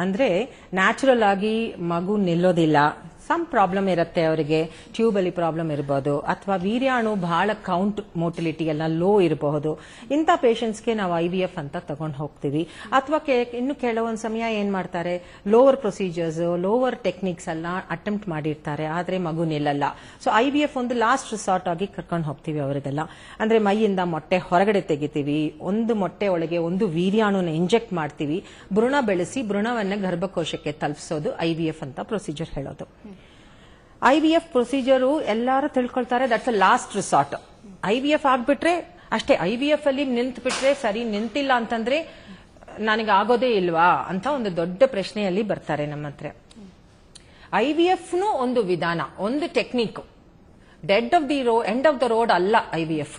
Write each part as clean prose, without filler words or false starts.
ಅಂದ್ರೆ ನ್ಯಾಚುರಲ್ ಆಗಿ ಮಗು ನಿಲ್ಲೋದಿಲ್ಲ. ಸಮ್ ಪ್ರಾಬ್ಲಮ್ ಇರುತ್ತೆ ಅವರಿಗೆ, ಟ್ಯೂಬ್ ಅಲ್ಲಿ ಪ್ರಾಬ್ಲಮ್ ಇರಬಹುದು, ಅಥವಾ ವೀರ್ಯಾಣು ಬಹಳ ಕೌಂಟ್ ಮೋಟಿಲಿಟಿ ಎಲ್ಲ ಲೋ ಇರಬಹುದು. ಇಂಥ ಪೇಷಂಟ್ಸ್ಗೆ ನಾವು IVF ಅಂತ ತಗೊಂಡು ಹೋಗ್ತೀವಿ. ಅಥವಾ ಇನ್ನು ಕೆಲವೊಂದು ಸಮಯ ಏನ್ ಮಾಡ್ತಾರೆ, ಲೋವರ್ ಪ್ರೊಸೀಜರ್ಸ್, ಲೋವರ್ ಟೆಕ್ನಿಕ್ಸ್ ಎಲ್ಲ ಅಟೆಂಪ್ಟ್ ಮಾಡಿರ್ತಾರೆ, ಆದ್ರೆ ಮಗು ನಿಲ್ಲಲ್ಲ. ಸೊ IVF ಒಂದು ಲಾಸ್ಟ್ ರಿಸಾರ್ಟ್ ಆಗಿ ಕರ್ಕೊಂಡು ಹೋಗ್ತೀವಿ ಅವರಿಗೆಲ್ಲ. ಅಂದ್ರೆ ಮೈಯಿಂದ ಮೊಟ್ಟೆ ಹೊರಗಡೆ ತೆಗಿತೀವಿ, ಒಂದು ಮೊಟ್ಟೆ ಒಳಗೆ ಒಂದು ವೀರ್ಯಾಣುನ ಇಂಜೆಕ್ಟ್ ಮಾಡ್ತೀವಿ, ಭ್ರೂಣ ಬೆಳೆಸಿ ಭ್ರೂಣವನ್ನ ಗರ್ಭಕೋಶಕ್ಕೆ ತಲುಪಿಸೋದು IVF ಅಂತ ಪ್ರೊಸೀಜರ್ ಹೇಳೋದು. IVF ಪ್ರೊಸೀಜರು ಎಲ್ಲರೂ ತಿಳ್ಕೊಳ್ತಾರೆ, that's a last resort. IVF ಆಗ್ಬಿಟ್ರೆ ಅಷ್ಟೇ. IVF ಅಲ್ಲಿ ನಿಂತು ಬಿಟ್ರೆ ಸರಿ, ನಿಂತಿಲ್ಲ ಅಂತಂದ್ರೆ ನನಗೆ ಆಗೋದೇ ಇಲ್ವಾ ಅಂತ ಒಂದು ದೊಡ್ಡ ಪ್ರಶ್ನೆಯಲ್ಲಿ ಬರ್ತಾರೆ ನಮ್ಮ ಹತ್ರ. IVFನು ಒಂದು ವಿಧಾನ, ಒಂದು technique. End of the road ಅಲ್ಲ IVF.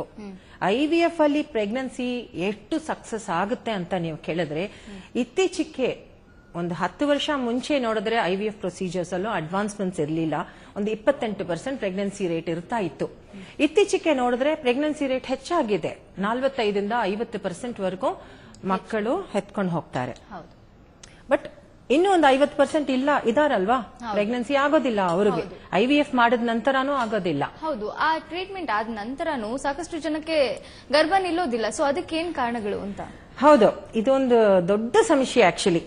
IVF ಅಲ್ಲಿ ಪ್ರೆಗ್ನೆನ್ಸಿ ಎಷ್ಟು ಸಕ್ಸಸ್ ಆಗುತ್ತೆ ಅಂತ ನೀವು ಕೇಳಿದ್ರೆ, ಇತ್ತೀಚೆಗೆ ಒಂದು 10 ವರ್ಷ ಮುಂಚೆ ನೋಡಿದ್ರೆ IVF ಪ್ರೊಸೀಜರ್ಸ್ ಅಲ್ಲೂ ಅಡ್ವಾನ್ಸ್ಮೆಂಟ್ಸ್ ಇರಲಿಲ್ಲ. ಒಂದು 28% ಪ್ರೆಗ್ನೆನ್ಸಿ ರೇಟ್ ಇರ್ತಾ ಇತ್ತು. ಇತ್ತೀಚೆಗೆ ನೋಡಿದ್ರೆ ಪ್ರೆಗ್ನೆನ್ಸಿ ರೇಟ್ ಹೆಚ್ಚಾಗಿದೆ. 45ಇಂದ 50% ವರೆಗೂ ಮಕ್ಕಳು ಹೆತ್ಕೊಂಡು ಹೋಗ್ತಾರೆ. ಬಟ್ ಇನ್ನೂ ಒಂದು 50% ಇದಾರಲ್ವಾ, ಪ್ರೆಗ್ನೆನ್ಸಿ ಆಗೋದಿಲ್ಲ ಅವ್ರಿಗೆ. IVF ಮಾಡಿದ ನಂತರನೂ ಆಗೋದಿಲ್ಲ. ಹೌದು, ಆ ಟ್ರೀಟ್ಮೆಂಟ್ ಆದ ನಂತರನೂ ಸಾಕಷ್ಟು ಜನಕ್ಕೆ ಗರ್ಭ ನಿಲ್ಲೋದಿಲ್ಲ. ಸೊ ಅದಕ್ಕೆ ಏನ್ ಕಾರಣಗಳು ಅಂತ? ಹೌದು, ಇದೊಂದು ದೊಡ್ಡ ಸಮಸ್ಯೆ ಆಕ್ಚುಲಿ.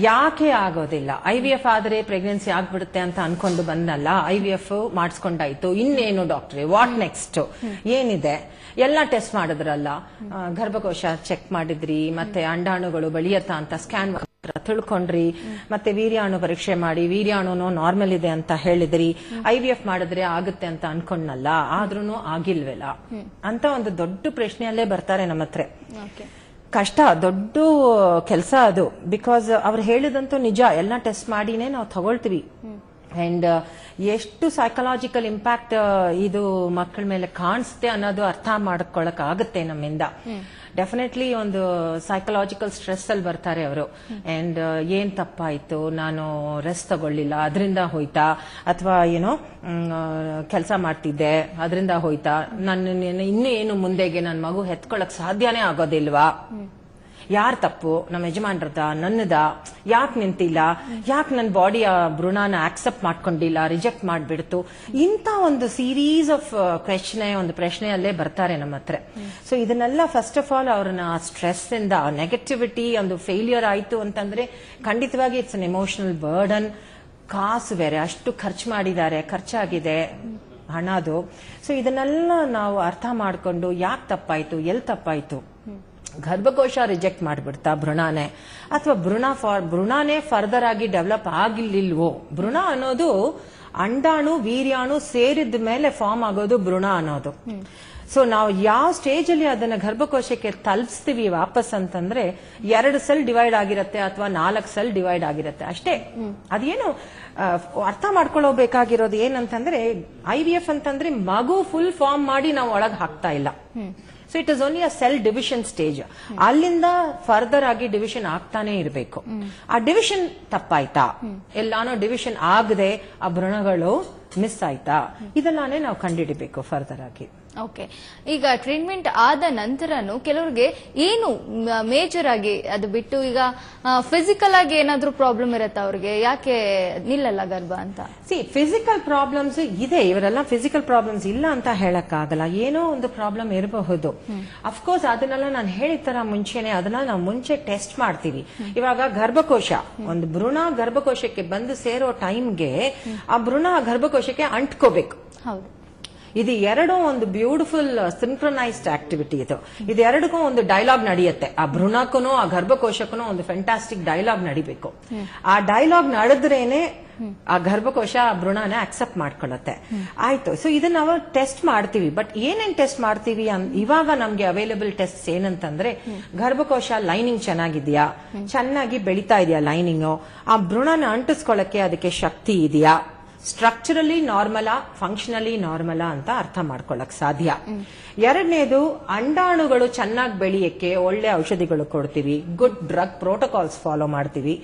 ಯಾಕೆ ಆಗೋದಿಲ್ಲ? IVF ಆದ್ರೆ ಪ್ರೆಗ್ನೆನ್ಸಿ ಆಗ್ಬಿಡುತ್ತೆ ಅಂತ ಅನ್ಕೊಂಡು ಬಂದಲ್ಲ, IVF ಮಾಡಿಸ್ಕೊಂಡಾಯ್ತು, ಇನ್ನೇನು ಡಾಕ್ಟ್ರೆ, ವಾಟ್ ನೆಕ್ಸ್ಟ್, ಏನಿದೆ? ಎಲ್ಲ ಟೆಸ್ಟ್ ಮಾಡಿದ್ರಲ್ಲ, ಗರ್ಭಕೋಶ ಚೆಕ್ ಮಾಡಿದ್ರಿ, ಮತ್ತೆ ಅಂಡಾಣುಗಳು ಬೆಳೆಯತ್ತ ಅಂತ ಸ್ಕ್ಯಾನ್ ತಿಳ್ಕೊಂಡ್ರಿ, ಮತ್ತೆ ವೀರ್ಯಾಣು ಪರೀಕ್ಷೆ ಮಾಡಿ ವೀರ್ಯಾಣುನು ನಾರ್ಮಲ್ ಇದೆ ಅಂತ ಹೇಳಿದ್ರಿ, IVF ಮಾಡಿದ್ರೆ ಆಗುತ್ತೆ ಅಂತ ಅನ್ಕೊಂಡಲ್ಲ, ಆದ್ರೂ ಆಗಿಲ್ವಲ್ಲ ಅಂತ ಒಂದು ದೊಡ್ಡ ಪ್ರಶ್ನೆಯಲ್ಲೇ ಬರ್ತಾರೆ ನಮ್ಮ ಹತ್ರ. ಕಷ್ಟ, ದೊಡ್ಡ ಕೆಲಸ ಅದು. ಬಿಕಾಸ್ ಅವ್ರು ಹೇಳಿದಂತೂ ನಿಜ, ಎಲ್ಲ ಟೆಸ್ಟ್ ಮಾಡಿನೇ ನಾವು ತಗೊಳ್ತೀವಿ. ಅಂಡ್ ಎಷ್ಟು ಸೈಕಲಾಜಿಕಲ್ ಇಂಪ್ಯಾಕ್ಟ್ ಇದು ಮಕ್ಕಳ ಮೇಲೆ ಕಾಣಿಸುತ್ತೆ ಅನ್ನೋದು ಅರ್ಥ ಮಾಡ್ಕೊಳಕ್ ಆಗುತ್ತೆ ನಮ್ಮಿಂದ. ಡೆಫಿನೆಟ್ಲಿ ಒಂದು ಸೈಕಲಾಜಿಕಲ್ ಸ್ಟ್ರೆಸ್ ಅಲ್ಲಿ ಬರ್ತಾರೆ ಅವರು. ಅಂಡ್ ಏನ್ ತಪ್ಪಾಯ್ತು, ನಾನು ರೆಸ್ಟ್ ತಗೊಳ್ಳಿಲ್ಲ ಅದರಿಂದ ಹೋಯ್ತಾ, ಅಥವಾ ಏನೋ ಕೆಲಸ ಮಾಡ್ತಿದ್ದೆ ಅದರಿಂದ ಹೋಯ್ತಾ, ಇನ್ನು ಏನು ಮುಂದೆಗೆ ನನ್ನ ಮಗು ಹೆತ್ಕೊಳಕ್ ಸಾಧ್ಯನೇ ಆಗೋದಿಲ್ವಾ? ಯಾರ್ ತಪ್ಪು, ನಮ್ಮ ಯಜಮಾನ್ರದ, ನನ್ನದ? ಯಾಕೆ ನಿಂತಿಲ್ಲ, ಯಾಕೆ ನನ್ನ ಬಾಡಿ ಆ ಭ್ರೂಣನ ಆಕ್ಸೆಪ್ಟ್ ಮಾಡ್ಕೊಂಡಿಲ್ಲ, ರಿಜೆಕ್ಟ್ ಮಾಡ್ಬಿಡ್ತು? ಇಂಥ ಒಂದು ಸೀರೀಸ್ ಆಫ್ ಒಂದು ಪ್ರಶ್ನೆಯಲ್ಲೇ ಬರ್ತಾರೆ ನಮ್ಮ ಹತ್ರ. ಸೊ ಇದನ್ನೆಲ್ಲ ಫಸ್ಟ್ ಆಫ್ ಆಲ್ ಅವ್ರನ್ನ ಸ್ಟ್ರೆಸ್ ಇಂದ, ನೆಗೆಟಿವಿಟಿ, ಒಂದು ಫೇಲ್ಯೂರ್ ಆಯ್ತು ಅಂತಂದ್ರೆ ಖಂಡಿತವಾಗಿ ಇಟ್ಸ್ ಅನ್ ಎಮೋಷನಲ್ ಬರ್ಡನ್. ಕಾಸು ಬೇರೆ ಅಷ್ಟು ಖರ್ಚು ಮಾಡಿದ್ದಾರೆ, ಖರ್ಚಾಗಿದೆ ಹಣದು. ಸೊ ಇದನ್ನೆಲ್ಲ ನಾವು ಅರ್ಥ ಮಾಡ್ಕೊಂಡು ಯಾಕೆ ತಪ್ಪಾಯ್ತು, ಎಲ್ಲಿ ತಪ್ಪಾಯ್ತು, ಗರ್ಭಕೋಶ ರಿಜೆಕ್ಟ್ ಮಾಡ್ಬಿಡ್ತಾ ಭ್ರೂಣಾನೇ, ಅಥವಾ ಭ್ರೂಣಾನೇ ಫರ್ದರ್ ಆಗಿ ಡೆವಲಪ್ ಆಗಿರ್ಲಿಲ್ವೋ? ಭ್ರೂಣ ಅನ್ನೋದು ಅಂಡಾಣು ವೀರ್ಯಾಣು ಸೇರಿದ ಮೇಲೆ ಫಾರ್ಮ್ ಆಗೋದು ಭ್ರೂಣ ಅನ್ನೋದು. ಸೊ ನಾವು ಯಾವ ಸ್ಟೇಜ್ ಅಲ್ಲಿ ಅದನ್ನ ಗರ್ಭಕೋಶಕ್ಕೆ ತಲುಪಿಸ್ತೀವಿ ವಾಪಸ್ ಅಂತಂದ್ರೆ 2 ಸೆಲ್ ಡಿವೈಡ್ ಆಗಿರತ್ತೆ, ಅಥವಾ 4 ಸೆಲ್ ಡಿವೈಡ್ ಆಗಿರತ್ತೆ ಅಷ್ಟೇ. ಅದೇನು ಅರ್ಥ ಮಾಡ್ಕೊಳ್ಳೋಬೇಕಾಗಿರೋದು ಏನಂತಂದ್ರೆ, IVF ಅಂತಂದ್ರೆ ಮಗು ಫುಲ್ ಫಾರ್ಮ್ ಮಾಡಿ ನಾವು ಒಳಗೆ ಹಾಕ್ತಾ ಇಲ್ಲ. So it is only a cell division stage. ಅಲ್ಲಿಂದ ಫರ್ದರ್ ಆಗಿ ಡಿವಿಷನ್ ಆಗ್ತಾನೆ ಇರಬೇಕು. ಆ ಡಿವಿಷನ್ ತಪ್ಪಾಯ್ತಾ, ಎಲ್ಲಾನು ಡಿವಿಷನ್ ಆಗದೆ ಆ ಭ್ರೂಣಗಳು ಮಿಸ್ ಆಯ್ತಾ, ಇದೆಲ್ಲಾನೇ ನಾವು ಕಂಡುಹಿಡಿಬೇಕು ಫರ್ದರ್ ಆಗಿ. ಓಕೆ, ಈಗ ಟ್ರೀಟ್ಮೆಂಟ್ ಆದ ನಂತರನು ಕೆಲವ್ರಿಗೆ ಏನು ಮೇಜರ್ ಆಗಿ ಅದು ಬಿಟ್ಟು ಈಗ ಫಿಸಿಕಲ್ ಆಗಿ ಏನಾದ್ರೂ ಪ್ರಾಬ್ಲಮ್ ಇರತ್ತ ಅವ್ರಿಗೆ, ಯಾಕೆ ನಿಲ್ಲಲ್ಲ ಗರ್ಭ ಅಂತ? ಫಿಸಿಕಲ್ ಪ್ರಾಬ್ಲಮ್ಸ್ ಇದೆ, ಇವರೆಲ್ಲ ಫಿಸಿಕಲ್ ಪ್ರಾಬ್ಲಮ್ಸ್ ಇಲ್ಲ ಅಂತ ಹೇಳಕ್ ಆಗಲ್ಲ. ಏನೋ ಒಂದು ಪ್ರಾಬ್ಲಮ್ ಇರಬಹುದು. ಅಫ್ಕೋರ್ಸ್ ಅದನ್ನೆಲ್ಲ ನಾನು ಹೇಳಿದ ತರ ಮುಂಚೆನೆ ಅದನ್ನ ನಾವು ಮುಂಚೆ ಟೆಸ್ಟ್ ಮಾಡ್ತೀವಿ. ಇವಾಗ ಗರ್ಭಕೋಶ, ಒಂದು ಭ್ರೂಣ ಗರ್ಭಕೋಶಕ್ಕೆ ಬಂದು ಸೇರೋ ಟೈಮ್ಗೆ ಆ ಭ್ರೂಣ ಗರ್ಭಕೋಶಕ್ಕೆ ಅಂಟ್ಕೋಬೇಕು. ಹೌದು, ಇದು ಎರಡೂ ಒಂದು ಬ್ಯೂಟಿಫುಲ್ ಸಿಂಕ್ರೊನೈಸ್ಡ್ ಆಕ್ಟಿವಿಟಿ. ಇದು ಎರಡಕ್ಕೂ ಒಂದು ಡೈಲಾಗ್ ನಡೆಯುತ್ತೆ. ಆ ಭ್ರೂಣಕ್ಕೂ ಆ ಗರ್ಭಕೋಶಕ್ಕೂ ಒಂದು ಫ್ಯಾಂಟಾಸ್ಟಿಕ್ ಡೈಲಾಗ್ ನಡಿಬೇಕು. ಆ ಡೈಲಾಗ್ ನಡೆದ್ರೇನೆ ಆ ಗರ್ಭಕೋಶ ಆ ಭ್ರೂಣನ ಅಕ್ಸೆಪ್ಟ್ ಮಾಡ್ಕೊಳ್ಳುತ್ತೆ. ಆಯ್ತು, ಸೊ ಇದನ್ನ ನಾವು ಟೆಸ್ಟ್ ಮಾಡ್ತೀವಿ. ಬಟ್ ಏನೇನ್ ಟೆಸ್ಟ್ ಮಾಡ್ತೀವಿ ಇವಾಗ ನಮ್ಗೆ ಅವೈಲೇಬಲ್ ಟೆಸ್ಟ್ ಏನಂತಂದ್ರೆ, ಗರ್ಭಕೋಶ ಲೈನಿಂಗ್ ಚೆನ್ನಾಗಿದ್ಯಾ, ಚೆನ್ನಾಗಿ ಬೆಳಿತಾ ಇದೆಯಾ ಲೈನಿಂಗ್, ಆ ಭ್ರೂಣನ ಅಂಟಿಸ್ಕೊಳ್ಳಕ್ಕೆ ಅದಕ್ಕೆ ಶಕ್ತಿ ಇದೆಯಾ, ಸ್ಟ್ರಕ್ಚರಲಿ ನಾರ್ಮಲಾ, ಫಂಕ್ಷನಲಿ ನಾರ್ಮಲಾ ಅಂತ ಅರ್ಥ ಮಾಡ್ಕೊಳ್ಳಕ್ ಸಾಧ್ಯ. ಎರಡನೇದು, ಅಂಡಾಣುಗಳು ಚೆನ್ನಾಗಿ ಬೆಳೆಯಕ್ಕೆ ಒಳ್ಳೆ ಔಷಧಿಗಳು ಕೊಡ್ತೀವಿ, ಗುಡ್ ಡ್ರಗ್ ಪ್ರೋಟೋಕಾಲ್ಸ್ ಫಾಲೋ ಮಾಡ್ತೀವಿ.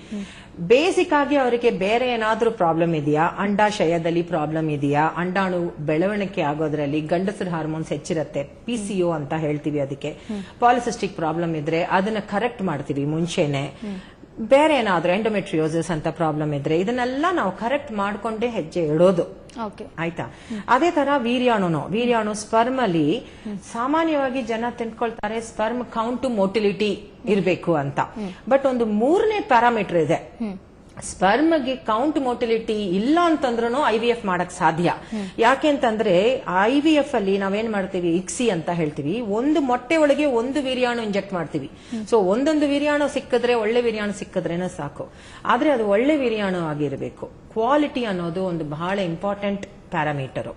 ಬೇಸಿಕ್ ಆಗಿ ಅವರಿಗೆ ಬೇರೆ ಏನಾದ್ರೂ ಪ್ರಾಬ್ಲಮ್ ಇದೆಯಾ, ಅಂಡಾಶಯದಲ್ಲಿ ಪ್ರಾಬ್ಲಮ್ ಇದೆಯಾ, ಅಂಡಾಣು ಬೆಳವಣಿಗೆ ಆಗೋದ್ರಲ್ಲಿ ಗಂಡಸರ ಹಾರ್ಮೋನ್ಸ್ ಹೆಚ್ಚಿರುತ್ತೆ, PCO ಅಂತ ಹೇಳ್ತೀವಿ ಅದಕ್ಕೆ. ಪಾಲಿಸಿಸ್ಟಿಕ್ ಪ್ರಾಬ್ಲಮ್ ಇದ್ರೆ ಅದನ್ನ ಕರೆಕ್ಟ್ ಮಾಡ್ತೀವಿ ಮುಂಚೆನೆ. ಬೇರೆ ಏನಾದ್ರೂ ಎಂಡೋಮೆಟ್ರಿಯೋಸಿಸ್ ಅಂತ ಪ್ರಾಬ್ಲಮ್ ಇದ್ರೆ ಇದನ್ನೆಲ್ಲ ನಾವು ಕರೆಕ್ಟ್ ಮಾಡ್ಕೊಂಡೇ ಹೆಜ್ಜೆ ಇಡೋದು. ಆಯ್ತಾ? ಅದೇ ತರ ವೀರ್ಯಾಣು ಸ್ಪರ್ಮ್ ಅಲ್ಲಿ ಸಾಮಾನ್ಯವಾಗಿ ಜನ ತಿಳ್ಕೊಳ್ತಾರೆ ಸ್ಪರ್ಮ್ ಕೌಂಟ್ ಟು ಮೋಟಿಲಿಟಿ ಇರಬೇಕು ಅಂತ. ಬಟ್ ಒಂದು 3ನೇ ಪ್ಯಾರಾಮೀಟರ್ ಇದೆ. ಸ್ಪರ್ಮ್ಗೆ ಕೌಂಟ್ ಮೋಟಿಲಿಟಿ ಇಲ್ಲ ಅಂತಂದ್ರೂ IVF ಮಾಡಕ್ ಸಾಧ್ಯ. ಯಾಕೆಂತಂದ್ರೆ IVF ಅಲ್ಲಿ ನಾವೇನ್ ಮಾಡ್ತೀವಿ, ಇಕ್ಸಿ ಅಂತ ಹೇಳ್ತೀವಿ, ಒಂದು ಮೊಟ್ಟೆ ಒಳಗೆ ಒಂದು ವೀರ್ಯಾಣು ಇಂಜೆಕ್ಟ್ ಮಾಡ್ತೀವಿ. ಸೊ ಒಂದೊಂದು ವೀರ್ಯಾಣು ಸಿಕ್ಕಿದ್ರೆ, ಒಳ್ಳೆ ವೀರ್ಯಾಣು ಸಿಕ್ಕಿದ್ರೇನೆ ಸಾಕು. ಆದ್ರೆ ಅದು ಒಳ್ಳೆ ವೀರ್ಯಾಣು ಆಗಿರಬೇಕು. ಕ್ವಾಲಿಟಿ ಅನ್ನೋದು ಒಂದು ಬಹಳ ಇಂಪಾರ್ಟೆಂಟ್ ಪ್ಯಾರಾಮೀಟರ್.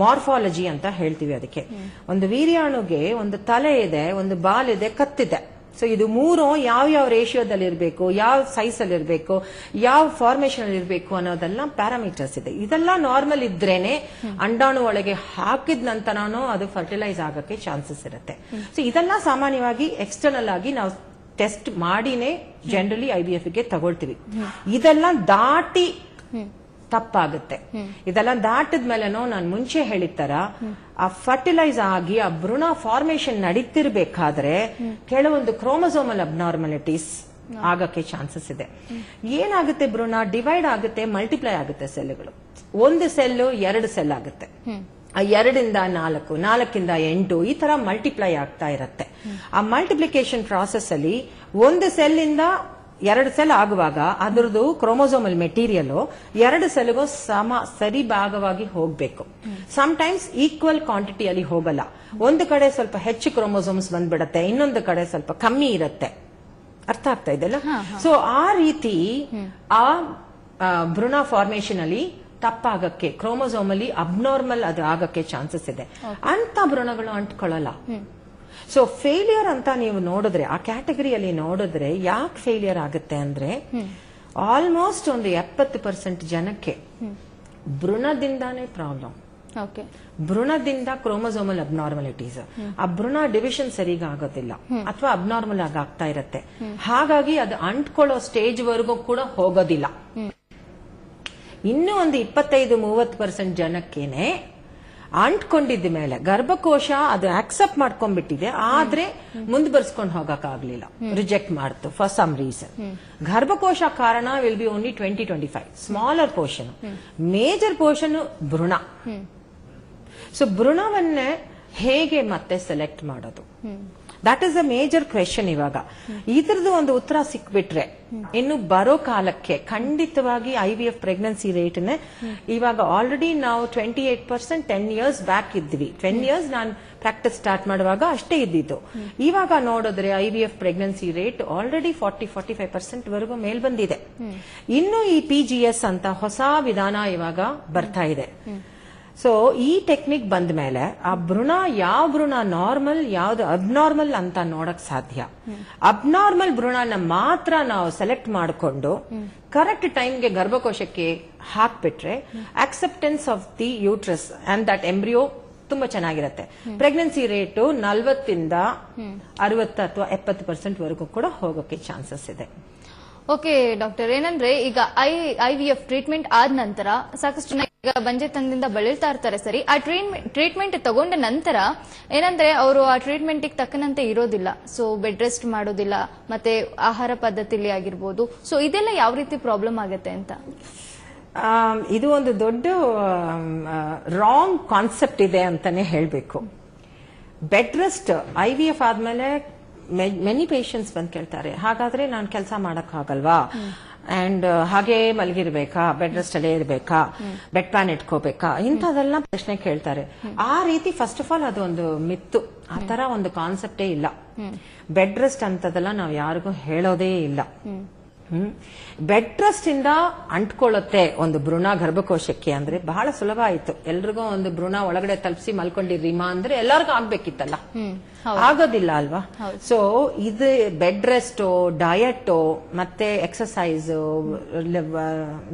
ಮಾರ್ಫಾಲಜಿ ಅಂತ ಹೇಳ್ತೀವಿ ಅದಕ್ಕೆ. ಒಂದು ವೀರ್ಯಾಣುಗೆ ಒಂದು ತಲೆ ಇದೆ, ಒಂದು ಬಾಲ್ ಇದೆ, ಕತ್ತಿದೆ. ಸೊ ಇದು 3 ಯಾವ ರೇಷಿಯೋದಲ್ಲಿ ಇರಬೇಕು, ಯಾವ ಸೈಜ್ ಅಲ್ಲಿ ಇರಬೇಕು, ಯಾವ ಫಾರ್ಮೇಶನ್ ಅಲ್ಲಿ ಇರಬೇಕು ಅನ್ನೋದೆಲ್ಲ ಪ್ಯಾರಾಮೀಟರ್ಸ್ ಇದೆ. ಇದೆಲ್ಲ ನಾರ್ಮಲ್ ಇದ್ರೇನೆ ಅಂಡಾಣು ಒಳಗೆ ಹಾಕಿದ ನಂತರನೂ ಅದು ಫರ್ಟಿಲೈಸ್ ಆಗಕ್ಕೆ ಚಾನ್ಸಸ್ ಇರುತ್ತೆ. ಸೊ ಇದೆಲ್ಲ ಸಾಮಾನ್ಯವಾಗಿ ಎಕ್ಸ್ಟರ್ನಲ್ ಆಗಿ ನಾವು ಟೆಸ್ಟ್ ಮಾಡಿನೇ ಜನರಲಿ IVF ಗೆ ತಗೊಳ್ತೀವಿ. ಇದೆಲ್ಲ ದಾಟಿ ತಪ್ಪಾಗುತ್ತೆ. ಇದೆಲ್ಲ ದಾಟದ್ಮೇಲೆನೋ ನಾನು ಮುಂಚೆ ಹೇಳಿದ ತರ ಆ ಫರ್ಟಿಲೈಸ್ ಆಗಿ ಆ ಭ್ರೂಣ ಫಾರ್ಮೇಶನ್ ನಡೀತಿರ್ಬೇಕಾದ್ರೆ ಕೆಲವೊಂದು ಕ್ರೋಮೋಸೋಮಲ್ ಅಬ್ನಾರ್ಮಲಿಟೀಸ್ ಆಗಕ್ಕೆ ಚಾನ್ಸಸ್ ಇದೆ. ಏನಾಗುತ್ತೆ, ಭ್ರೂಣ ಡಿವೈಡ್ ಆಗುತ್ತೆ, ಮಲ್ಟಿಪ್ಲೈ ಆಗುತ್ತೆ. ಸೆಲ್ಗಳು, ಒಂದು ಸೆಲ್ 2 ಸೆಲ್ ಆಗುತ್ತೆ, 2ರಿಂದ 4, 4ರಿಂದ 8 ಈ ತರ ಮಲ್ಟಿಪ್ಲೈ ಆಗ್ತಾ ಇರುತ್ತೆ. ಆ ಮಲ್ಟಿಪ್ಲಿಕೇಶನ್ ಪ್ರಾಸೆಸ್ ಅಲ್ಲಿ ಒಂದು ಸೆಲ್ ಇಂದ 2 ಸೆಲ್ ಆಗುವಾಗ ಅದರದ್ದು ಕ್ರೋಮೋಸೋಮಲ್ ಮೆಟೀರಿಯಲ್ 2 ಸೆಲ್ಗೂ ಸರಿ ಭಾಗವಾಗಿ ಹೋಗ್ಬೇಕು. ಸಮ್ಟೈಮ್ಸ್ ಈಕ್ವಲ್ ಕ್ವಾಂಟಿಟಿಯಲ್ಲಿ ಹೋಗಲ್ಲ. ಒಂದು ಕಡೆ ಸ್ವಲ್ಪ ಹೆಚ್ಚು ಕ್ರೋಮೋಸೋಮ್ಸ್ ಬಂದ್ಬಿಡತ್ತೆ, ಇನ್ನೊಂದು ಕಡೆ ಸ್ವಲ್ಪ ಕಮ್ಮಿ ಇರುತ್ತೆ. ಅರ್ಥ ಆಗ್ತಾ ಇದೆಲ್ಲ? ಸೊ ಆ ರೀತಿ ಆ ಭ್ರೂಣ ಫಾರ್ಮೇಶನ್ ಅಲ್ಲಿ ತಪ್ಪಾಗಕ್ಕೆ, ಕ್ರೋಮೋಸೋಮಲ್ಲಿ ಅಬ್ನಾರ್ಮಲ್ ಅದು ಆಗಕ್ಕೆ ಚಾನ್ಸಸ್ ಇದೆ. ಅಂತ ಭ್ರೂಣಗಳು ಅಂಟ್ಕೊಳ್ಳಲ್ಲ. ಸೊ ಫೇಲಿಯರ್ ಅಂತ ನೀವು ನೋಡಿದ್ರೆ, ಆ ಕ್ಯಾಟಗರಿಯಲ್ಲಿ ನೋಡಿದ್ರೆ ಯಾಕೆ ಫೇಲಿಯರ್ ಆಗುತ್ತೆ ಅಂದ್ರೆ ಆಲ್ಮೋಸ್ಟ್ ಒಂದು 70% ಜನಕ್ಕೆ ಭ್ರೂಣದಿಂದಾನೇ ಪ್ರಾಬ್ಲಮ್. ಭ್ರೂಣದಿಂದ ಕ್ರೋಮೋಸೋಮಲ್ ಅಬ್ನಾರ್ಮಲಿಟೀಸ್, ಆ ಭ್ರೂಣ ಡಿವಿಷನ್ ಸರಿಗ ಆಗೋದಿಲ್ಲ ಅಥವಾ ಅಬ್ನಾರ್ಮಲ್ ಆಗಿ ಆಗ್ತಾ ಇರತ್ತೆ. ಹಾಗಾಗಿ ಅದು ಅಂಟ್ಕೊಳ್ಳೋ ಸ್ಟೇಜ್ ವರೆಗೂ ಕೂಡ ಹೋಗೋದಿಲ್ಲ. ಇನ್ನೂ ಒಂದು 25-30% ಜನಕ್ಕೇನೆ ಅಂಟ್ಕೊಂಡಿದ್ದ ಮೇಲೆ ಗರ್ಭಕೋಶ ಅದು ಆಕ್ಸೆಪ್ಟ್ ಮಾಡ್ಕೊಂಡ್ಬಿಟ್ಟಿದೆ, ಆದ್ರೆ ಮುಂದುವರ್ಸ್ಕೊಂಡು ಹೋಗಕ್ ಆಗ್ಲಿಲ್ಲ, ರಿಜೆಕ್ಟ್ ಮಾಡ್ತು ಫಾರ್ ಸಮ್ ರೀಸನ್. ಗರ್ಭಕೋಶ ಕಾರಣ will be only 20-25, smaller portion. Major portion ಭ್ರೂಣ. ಸೊ ಭ್ರೂಣವನ್ನೇ ಹೇಗೆ ಮತ್ತೆ ಸೆಲೆಕ್ಟ್ ಮಾಡೋದು, that is a major question. ಇವಾಗ ಇದ್ರದ್ದು ಒಂದು ಉತ್ತರ ಸಿಕ್ಬಿಟ್ರೆ ಇನ್ನು ಬರೋ ಕಾಲಕ್ಕೆ ಖಂಡಿತವಾಗಿ IVF ಪ್ರೆಗ್ನೆನ್ಸಿ ರೇಟ್ ಇವಾಗ ಆಲ್ರೆಡಿ ನಾವು 28% 10 years ಬ್ಯಾಕ್ ಇದ್ವಿ. 10 years ನಾನು ಪ್ರಾಕ್ಟೀಸ್ ಸ್ಟಾರ್ಟ್ ಮಾಡುವಾಗ ಅಷ್ಟೇ ಇದ್ದಿದ್ದು. ಇವಾಗ ನೋಡಿದ್ರೆ IVF ಪ್ರೆಗ್ನೆನ್ಸಿ ರೇಟ್ ಆಲ್ರೆಡಿ 40-45% ವರೆಗೂ ಮೇಲ್ ಬಂದಿದೆ. ಇನ್ನು ಈ PGS ಅಂತ ಹೊಸ ವಿಧಾನ ಇವಾಗ ಬರ್ತಾ ಇದೆ. ಸೊ ಈ ಟೆಕ್ನಿಕ್ ಬಂದ ಮೇಲೆ ಆ ಭ್ರೂಣ ಯಾವ ಭ್ರೂಣ ನಾರ್ಮಲ್, ಯಾವ್ದು ಅಬ್ನಾರ್ಮಲ್ ಅಂತ ನೋಡಕ್ ಸಾಧ್ಯ. ಅಬ್ನಾರ್ಮಲ್ ಭ್ರೂಣನ ಮಾತ್ರ ನಾವು ಸೆಲೆಕ್ಟ್ ಮಾಡಿಕೊಂಡು ಕರೆಕ್ಟ್ ಟೈಮ್ಗೆ ಗರ್ಭಕೋಶಕ್ಕೆ ಹಾಕ್ಬಿಟ್ರೆ acceptance of the uterus and that embryo ತುಂಬಾ ಚೆನ್ನಾಗಿರುತ್ತೆ. ಪ್ರೆಗ್ನೆನ್ಸಿ ರೇಟ್ 40ರಿಂದ 60 ಅಥವಾ 70% ವರೆಗೂ ಕೂಡ ಹೋಗೋಕೆ ಚಾನ್ಸಸ್ ಇದೆ. ಓಕೆ ಡಾಕ್ಟರ್, ಏನಂದ್ರೆ ಈಗ IVF ಟ್ರೀಟ್ಮೆಂಟ್ ಆದ ನಂತರ ಸಾಕಷ್ಟು ಜನ ಈಗ ಬಂಜೆತನದಿಂದ ಬಳಲ್ತಾ ಇರ್ತಾರೆ. ಸರಿ, ಆ ಟ್ರೀಟ್ಮೆಂಟ್ ತಗೊಂಡ ನಂತರ ಏನಂದ್ರೆ ಅವರು ಆ ಟ್ರೀಟ್ಮೆಂಟ್ ತಕ್ಕನಂತೆ ಇರೋದಿಲ್ಲ. ಸೊ ಬೆಡ್ ರೆಸ್ಟ್ ಮಾಡೋದಿಲ್ಲ, ಮತ್ತೆ ಆಹಾರ ಪದ್ಧತಿಲಿ ಆಗಿರ್ಬೋದು. ಸೊ ಇದೆಲ್ಲ ಯಾವ ರೀತಿ ಪ್ರಾಬ್ಲಮ್ ಆಗುತ್ತೆ ಅಂತ? ಇದು ಒಂದು ದೊಡ್ಡ ರಾಂಗ್ ಕಾನ್ಸೆಪ್ಟ್ ಇದೆ ಅಂತಾನೆ ಹೇಳ್ಬೇಕು. ಬೆಡ್ ರೆಸ್ಟ್ IVF ಆದ್ಮೇಲೆ ಮೆನಿ ಪೇಷಂಟ್ಸ್ ಬಂದು ಕೇಳ್ತಾರೆ, ಹಾಗಾದ್ರೆ ನಾನು ಕೆಲಸ ಮಾಡಕ್ ಆಗಲ್ವಾ, ಅಂಡ್ ಹಾಗೆ ಮಲಗಿರ್ಬೇಕಾ, ಬೆಡ್ ರೆಸ್ಟ್ ಅಲ್ಲೇ ಇರ್ಬೇಕಾ, ಬೆಡ್ ಪ್ಯಾನ್ ಇಟ್ಕೋಬೇಕಾ, ಇಂಥದೆಲ್ಲ ಪ್ರಶ್ನೆ ಕೇಳ್ತಾರೆ. ಆ ರೀತಿ ಫಸ್ಟ್ ಆಫ್ ಆಲ್ ಅದು ಒಂದು ಮಿತ್ತು. ಆ ತರ ಒಂದು ಕಾನ್ಸೆಪ್ಟೇ ಇಲ್ಲ. ಬೆಡ್ ರೆಸ್ಟ್ ಅಂತದೆಲ್ಲ ನಾವು ಯಾರಿಗೂ ಹೇಳೋದೇ ಇಲ್ಲ. ಬೆಡ್ ರೆಸ್ಟ್ ಇಂದ ಅಂಟ್ಕೊಳ್ಳುತ್ತೆ ಒಂದು ಭ್ರೂಣ ಗರ್ಭಕೋಶಕ್ಕೆ ಅಂದ್ರೆ ಬಹಳ ಸುಲಭ ಆಯ್ತು. ಎಲ್ರಿಗೂ ಒಂದು ಭ್ರೂಣ ಒಳಗಡೆ ತಲುಪಿಸಿ ಮಲ್ಕೊಂಡಿರ್ರಿಮಾ ಅಂದ್ರೆ ಎಲ್ಲರಿಗೂ ಆಗ್ಬೇಕಿತ್ತಲ್ಲ, ಆಗೋದಿಲ್ಲ ಅಲ್ವಾ? ಸೊ ಇದು ಬೆಡ್ ರೆಸ್ಟ್, ಡಯಟ್, ಮತ್ತೆ ಎಕ್ಸರ್ಸೈಸ್,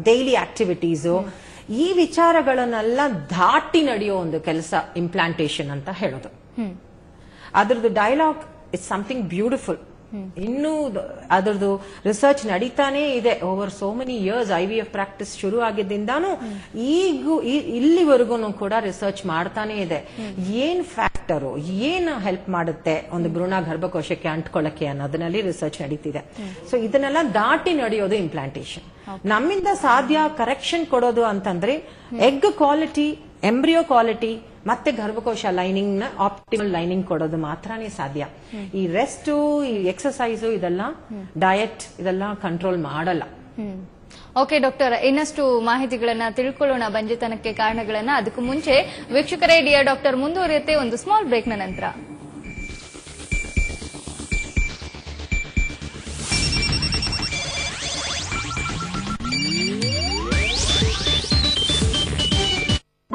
ಡೈಲಿ ಆಕ್ಟಿವಿಟೀಸ್, ಈ ವಿಚಾರಗಳನ್ನೆಲ್ಲ ದಾಟಿ ನಡೆಯೋ ಒಂದು ಕೆಲಸ ಇಂಪ್ಲಾಂಟೇಶನ್ ಅಂತ ಹೇಳೋದು. ಅದ್ರದ್ದು ಡೈಲಾಗ್ ಇಸ್ ಸಮಥಿಂಗ್ ಬ್ಯೂಟಿಫುಲ್. ಇನ್ನೂ ಅದರದ್ದು ರಿಸರ್ಚ್ ನಡೀತಾನೆ ಇದೆ. Over so many years IVF practice ಶುರು ಆಗಿದ್ದಾನು ಇಲ್ಲಿವರೆಗೂ ಕೂಡ ರಿಸರ್ಚ್ ಮಾಡ್ತಾನೆ ಇದೆ. ಏನ್ ಫ್ಯಾಕ್ಟರು, ಏನ್ ಹೆಲ್ಪ್ ಮಾಡುತ್ತೆ ಒಂದು ಭ್ರೂಣ ಗರ್ಭಕೋಶಕ್ಕೆ ಅಂಟ್ಕೊಳ್ಳಕ್ಕೆ ಅನ್ನೋದನ್ನಲ್ಲಿ ರಿಸರ್ಚ್ ನಡೀತಿದೆ. ಸೊ ಇದನ್ನೆಲ್ಲ ದಾಟಿ ನಡೆಯೋದು ಇಂಪ್ಲಾಂಟೇಶನ್. ನಮ್ಮಿಂದ ಸಾಧ್ಯ ಕರೆಕ್ಷನ್ ಕೊಡೋದು ಅಂತಂದ್ರೆ ಎಗ್ ಕ್ವಾಲಿಟಿ, ಎಂಬ್ರಿಯೋ ಕ್ವಾಲಿಟಿ ಮತ್ತೆ ಗರ್ಭಕೋಶ ಲೈನಿಂಗ್ ನ ಆಪ್ಟಿಮಲ್ ಲೈನಿಂಗ್ ಕೊಡೋದು ಮಾತ್ರನೇ ಸಾಧ್ಯ. ಈ ರೆಸ್ಟ್, ಈ ಎಕ್ಸರ್ಸೈಸ್, ಇದೆಲ್ಲ ಡಯಟ್ ಇದೆಲ್ಲ ಕಂಟ್ರೋಲ್ ಮಾಡಲ್ಲ. ಓಕೆ ಡಾಕ್ಟರ್, ಇನ್ನಷ್ಟು ಮಾಹಿತಿಗಳನ್ನ ತಿಳ್ಕೊಳ್ಳೋಣ ಬಂಜೆತನಕ್ಕೆ ಕಾರಣಗಳನ್ನ. ಅದಕ್ಕೂ ಮುಂಚೆ ವೀಕ್ಷಕರೇ, ಡಿಯರ್ ಡಾಕ್ಟರ್ ಮುಂದುವರಿಯುತ್ತೆ ಒಂದು ಸ್ಮಾಲ್ ಬ್ರೇಕ್ ನ ನಂತರ.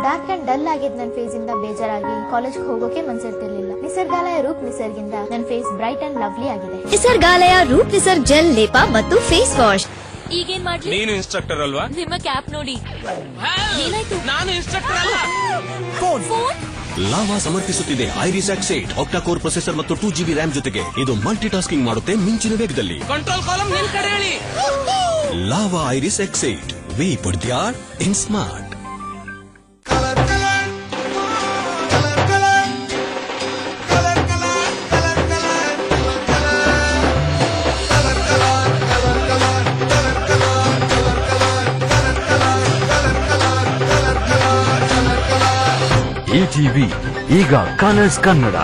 ಡಾರ್ಕ್ ಅಂಡ್ ಡಲ್ ಆಗಿದ್ ನನ್ನ ಫೇಸ್ ಇಂದ ಬೇಜಾರಾಗಿ ಕಾಲೇಜ್ ಹೋಗೋಕೆ ಮನ್ಸಿರ್ತಿರ್ಲಿಲ್ಲ. ನಿಸರ್ಗಾಲಯ ರೂಪ್ ನಿಸರ್ಗಿಂದ ನನ್ನ ಫೇಸ್ ಬ್ರೈಟ್ ಅಂಡ್ ಲವ್ಲಿ ಆಗಿದೆ. ನಿಸರ್ಗಾಲಯ ರೂಪ್ ನಿಸರ್ಗ್ ಜೆಲ್ ಲೇಪ ಮತ್ತು ಫೇಸ್ ವಾಶ್. ಈಗೇನ್ ಮಾಡ್ಲಿ? ನೀನು ಇನ್ಸ್ಟ್ರಕ್ಟರ್ ಅಲ್ವಾ? ನಿಮ್ಮ ಕ್ಯಾಪ್ ನೋಡಿ. ಏನಾಯ್ತು? ನಾನು ಇನ್ಸ್ಟ್ರಕ್ಟರ್ ಅಲ್ಲ. ಫೋನ್ ಲಾವಾ ಸಮರ್ಥಿಸುತ್ತಿದೆ ಐರಿಸ್ ಆಕ್ಸೈಡ್ ಆಕ್ಟಾಕೋರ್ ಪ್ರೊಸೆಸರ್ ಮತ್ತು 2GB RAM ಜೊತೆಗೆ. ಇದು ಮಲ್ಟಿ ಟಾಸ್ಕಿಂಗ್ ಮಾಡುತ್ತೆ ಮಿಂಚಿನ ವೇಗದಲ್ಲಿ. ಕಂಟ್ರೋಲ್ ಕಾಲಮ್ ನಿನ್ ಕಡೆ ಹೇಳಿ. Lava iris oxide, we put the art in smart. ETV ಈಗ ಕಲರ್ಸ್ ಕನ್ನಡ.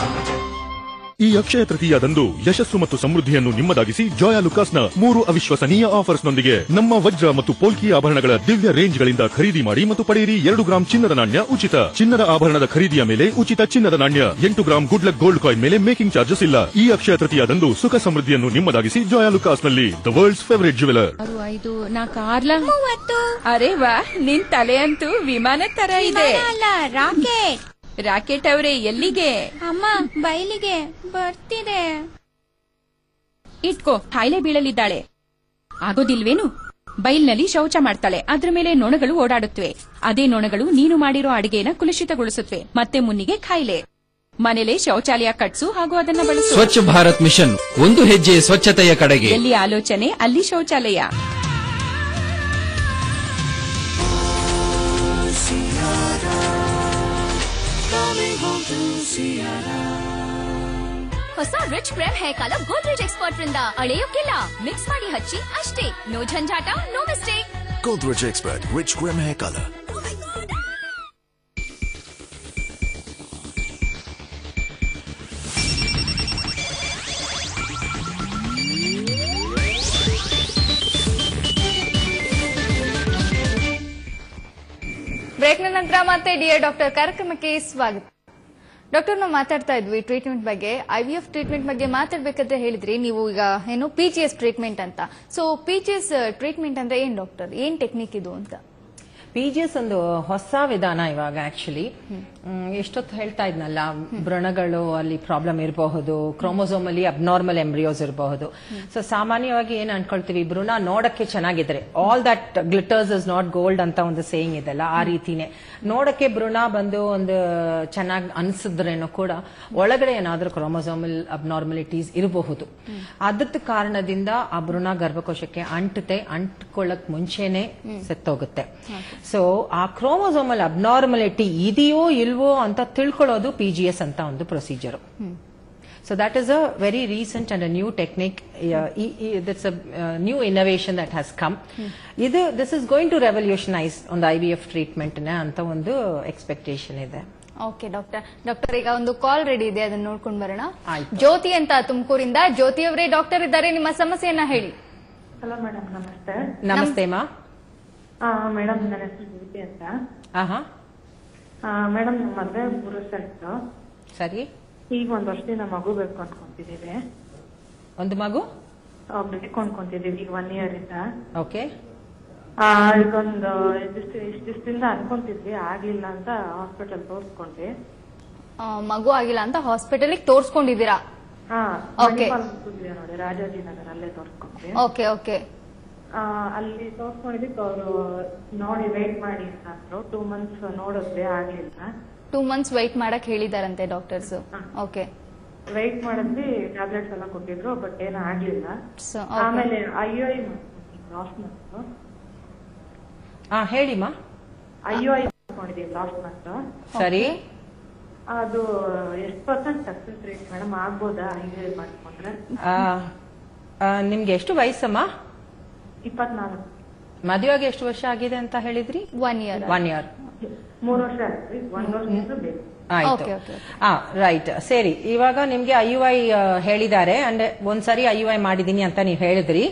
ಈ ಅಕ್ಷಯ ತೃತೀಯದಂದು ಯಶಸ್ಸು ಮತ್ತು ಸಮೃದ್ಧಿಯನ್ನು ನಿಮ್ಮದಾಗಿಸಿ ಜೋಯಾ ಲುಕಾಸ್ನ 3 ಅವಿಶ್ವಸನೀಯ ಆಫರ್ಸ್ನೊಂದಿಗೆ ನಮ್ಮ ವಜ್ರ ಮತ್ತು ಪೋಲ್ಕಿ ಆಭರಣಗಳ ದಿವ್ಯ ರೇಂಜ್ಗಳಿಂದ ಖರೀದಿ ಮಾಡಿ ಮತ್ತು ಪಡೆಯಿರಿ 2 ಗ್ರಾಂ ಚಿನ್ನದ ನಾಣ್ಯ ಉಚಿತ. ಚಿನ್ನದ ಆಭರಣದ ಖರೀದಿಯ ಮೇಲೆ ಉಚಿತ ಚಿನ್ನದ ನಾಣ್ಯ, 8 gram good luck gold coin ಮೇಲೆ ಮೇಕಿಂಗ್ ಚಾರ್ಜಸ್ ಇಲ್ಲ. ಈ ಅಕ್ಷಯ ತೃತೀಯದಂದು ಸುಖ ಸಮೃದ್ಧಿಯನ್ನು ನಿಮ್ಮದಾಗಿಸಿ Zoya ಲುಕಾಸ್ನಲ್ಲಿ, the world's favourite jeweller. 6, 5, ಅರೆ ವಾ, ನಿನ್ ತಲೆ ಅಂತೂ ವಿಮಾನ ತರ ಇದೆ. ರಾಕೆಟ್. ರಾಕೆಟ್ ಅವರೇ, ಎಲ್ಲಿಗೆ? ಅಮ್ಮ ಬೈಲಿಗೆ ಬರ್ತಿದೆ. ಇಟ್ಕೋ, ಕಾಯಿಲೆ ಬೀಳಲಿದ್ದಾಳೆ. ಆಗೋದಿಲ್ವೇನು? ಬೈಲ್ನಲ್ಲಿ ಶೌಚ ಮಾಡ್ತಾಳೆ, ಅದ್ರ ಮೇಲೆ ನೊಣಗಳು ಓಡಾಡುತ್ತವೆ. ಅದೇ ನೊಣಗಳು ನೀನು ಮಾಡಿರೋ ಅಡಿಗೆನ ಕುಲುಷಿತಗೊಳಿಸುತ್ತವೆ, ಮತ್ತೆ ಮುನ್ನಿಗೆ ಕಾಯಿಲೆ. ಮನೇಲೆ ಶೌಚಾಲಯ ಕಟ್ಸು ಹಾಗೂ ಅದನ್ನ ಬಳಸು. ಸ್ವಚ್ಛ ಭಾರತ್ ಮಿಷನ್, ಒಂದು ಹೆಜ್ಜೆ ಸ್ವಚ್ಛತೆಯ ಕಡೆಗೆ. ಎಲ್ಲಿ ಆಲೋಚನೆ ಅಲ್ಲಿ ಶೌಚಾಲಯ. ಹೊಸ rich cream hair colour Godrej expert ರಿಂದ ಅಳೆಯೋಕಿಲ್ಲ, ಮಿಕ್ಸ್ ಮಾಡಿ ಹಚ್ಚಿ ಅಷ್ಟೇ. ನೋ ಝಂझಾಟ, no mistake. Godrej expert rich cream hair colour. ಬ್ರೇಕ್ನ ನಂತರ ಮತ್ತೆ ಡಿಯರ್ ಡಾಕ್ಟರ್ ಕಾರ್ಯಕ್ರಮಕ್ಕೆ ಸ್ವಾಗತ. ಡಾಕ್ಟರ್, ನಾವು ಮಾತಾಡ್ತಾ ಇದ್ವಿ ಟ್ರೀಟ್ಮೆಂಟ್ ಬಗ್ಗೆ. IVF ಟ್ರೀಟ್ಮೆಂಟ್ ಬಗ್ಗೆ ಮಾತಾಡ್ಬೇಕಾದ್ರೆ ಹೇಳಿದ್ರಿ ನೀವು ಈಗ ಏನು PGS ಟ್ರೀಟ್ಮೆಂಟ್ ಅಂತ. ಸೊ PGS ಟ್ರೀಟ್ಮೆಂಟ್ ಅಂದ್ರೆ ಏನ್ ಡಾಕ್ಟರ್, ಏನ್ ಟೆಕ್ನಿಕ್ ಇದು ಅಂತ? PGS ಒಂದು ಹೊಸ ವಿಧಾನ ಇವಾಗ. ಆಕ್ಚುಲಿ ಎಷ್ಟೊತ್ತು ಹೇಳ್ತಾ ಇದ್ನಲ್ಲ, ಭ್ರೂಣಗಳು ಅಲ್ಲಿ ಪ್ರಾಬ್ಲಮ್ ಇರಬಹುದು, ಕ್ರೋಮೋಸೋಮ್ ಅಲ್ಲಿ ಅಬ್ನಾರ್ಮಲ್ ಎಂಬ್ರಿಯೋಸ್ ಇರಬಹುದು. ಸೊ ಸಾಮಾನ್ಯವಾಗಿ ಏನ್ ಅನ್ಕೊಳ್ತೀವಿ, ಭ್ರೂಣ ನೋಡಕ್ಕೆ ಚೆನ್ನಾಗಿದ್ರೆ all that glitters is not gold ಅಂತ ಒಂದು ಸೇಯಿಂಗ್ ಇದೆಲ್ಲ, ಆ ರೀತಿನೇ ನೋಡಕ್ಕೆ ಭ್ರೂಣ ಬಂದು ಒಂದು ಚೆನ್ನಾಗಿ ಅನ್ಸಿದ್ರೇನೋ ಕೂಡ ಒಳಗಡೆ ಏನಾದ್ರೂ ಕ್ರೋಮೋಸೋಮಲ್ ಅಬ್ನಾರ್ಮಲಿಟೀಸ್ ಇರಬಹುದು. ಅದಕ್ಕೆ ಕಾರಣದಿಂದ ಆ ಭ್ರೂಣ ಗರ್ಭಕೋಶಕ್ಕೆ ಅಂಟ್ಕೊಳ್ಳಕ್ ಮುಂಚೆನೆ ಸತ್ತೋಗುತ್ತೆ. ಸೊ ಆ ಕ್ರೋಮೋಸೋಮಲ್ ಅಬ್ನಾರ್ಮಲಿಟಿ ಇದೆಯೋ ಇಲ್ವೋ ಅಂತ ತಿಳ್ಕೊಳ್ಳೋದು PGS ಅಂತ ಒಂದು procedure. So that is a very recent and a new technique. It's a new innovation that has come. This is going to revolutionise ಒಂದು IVF ಟ್ರೀಟ್ಮೆಂಟ್ ಅಂತ ಒಂದು ಎಕ್ಸ್ಪೆಕ್ಟೇಷನ್ ಇದೆ. ಓಕೆ ಡಾಕ್ಟರ್, ಈಗ ಒಂದು ಕಾಲ್ ರೆಡಿ ಇದೆ, ಅದನ್ನ ನೋಡ್ಕೊಂಡು ಬರೋಣ. ಜ್ಯೋತಿ ಅಂತ ತುಮಕೂರಿಂದ. ಜ್ಯೋತಿ ಅವರೇ, ಡಾಕ್ಟರ್ ಇದ್ದಾರೆ, ನಿಮ್ಮ ಸಮಸ್ಯೆಯನ್ನ ಹೇಳಿ. ಹಲೋ ಮೇಡಮ್, ನಮಸ್ತೆ. ನಮಸ್ತೆ ಮಾ. ಮೇಡಮ್, ನನ್ನ ಹೆಸರು ಜ್ಯೋತಿ ಅಂತ. ಮೇಡಮ್, ನಮ್ಮ ಮದುವೆ 3 ವರ್ಷ ಆಯ್ತು. ಸರಿ. ಈಗ 1 ವರ್ಷದಿಂದ ಮಗು ಬೇಕು ಅನ್ಕೊಂತಿದೀವಿ. ಒಂದು ಮಗು ಬೇಕು ಅನ್ಕೊಂತಿದೀವಿ ಈಗ 1 year ಇಂದ. ಓಕೆ. ಈಗೊಂದು ಇಷ್ಟು ದಿವಸದಿಂದ ಅನ್ಕೊಂತಿದ್ವಿ, ಆಗ್ಲಿಲ್ಲ ಅಂತ ಹಾಸ್ಪಿಟಲ್ ತೋರ್ಸ್ಕೊಂಡ್ವಿ. ಮಗು ಆಗಿಲ್ಲ ಅಂತ ಹಾಸ್ಪಿಟಲ್ ತೋರ್ಸ್ಕೊಂಡಿದ್ದೀರಾ? ನೋಡಿ, ರಾಜಾಜಿನಗರ್ ಅಲ್ಲೇ ತೋರ್ಸ್ಕೊಂಡ್ವಿ. ಓಕೆ. ಅಲ್ಲಿ ತೋರ್ಸ್ಕೊಂಡಿದ್ದಕ್ಕೆ ಅವರು ನೋಡಿ ವೇಟ್ ಮಾಡಿ ಅಂದ್ರು. 2 months ನೋಡಿದ್ರೆ ಆಗ್ಲಿಲ್ಲ. 2 months ವೇಟ್ ಮಾಡಕ್ ಹೇಳಿದಾರಂತೆ ಡಾಕ್ಟರ್ಸ್. ಓಕೆ. ವೆಯ್ಟ್ ಮಾಡಿದ್ವಿ, ಟ್ಯಾಬ್ಲೆಟ್ಸ್ ಎಲ್ಲ ಕೊಟ್ಟಿದ್ರು, ಬಟ್ ಏನೂ ಆಗ್ಲಿಲ್ಲ. ಆಮೇಲೆ IUI ಲಾಸ್ಟ್ ಮಂತ್. ಹೇಳಿಮ್ಮ. IUI ಮಾಡ್ಕೊಂಡಿದೀವಿ ಲಾಸ್ಟ್ ಮಂತ್. ಸರಿ. ಅದು ಎಷ್ಟು% ಸಕ್ಸಸ್ ರೇಟ್ ಮೇಡಮ್ ಆಗ್ಬೋದಾ IUI ಮಾಡ್ಕೊಂಡ್ರೆ? ನಿಮ್ಗೆ ಎಷ್ಟು ವಯಸ್ಸಮ್ಮ? 24. ಮದುವೆಗೆ ಎಷ್ಟು ವರ್ಷ ಆಗಿದೆ ಅಂತ ಹೇಳಿದ್ರಿ? 1 year. 1 year. 3 ವರ್ಷ ಆಯ್ತು. 1 ವರ್ಷ ಬೇಕು. ಆಯ್ತು. ರೈಟ್. ಸರಿ, ಇವಾಗ ನಿಮ್ಗೆ IUI ಹೇಳಿದ್ದಾರೆ, ಅಂದ್ರೆ ಒಂದ್ಸರಿ IUI ಮಾಡಿದೀನಿ ಅಂತ ನೀವು ಹೇಳಿದ್ರಿ.